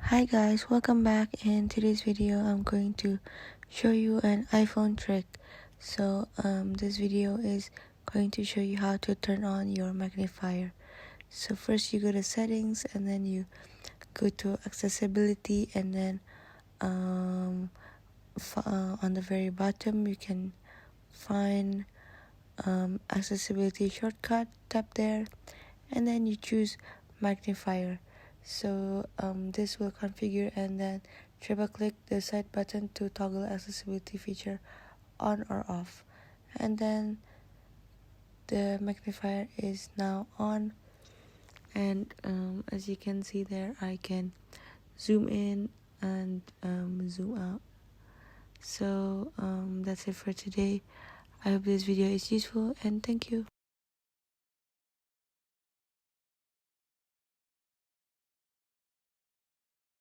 Hi guys, welcome back. In today's video I'm going to show you an iPhone trick. This video is going to show you how to turn on your magnifier. So first you go to settings and then you go to accessibility, and then on the very bottom you can find accessibility shortcut. Tap there and then you choose magnifier. This will configure, and then triple click the side button to toggle accessibility feature on or off, and then the magnifier is now on. And as you can see there, I can zoom in and zoom out. That's it for today. I hope this video is useful, and thank you.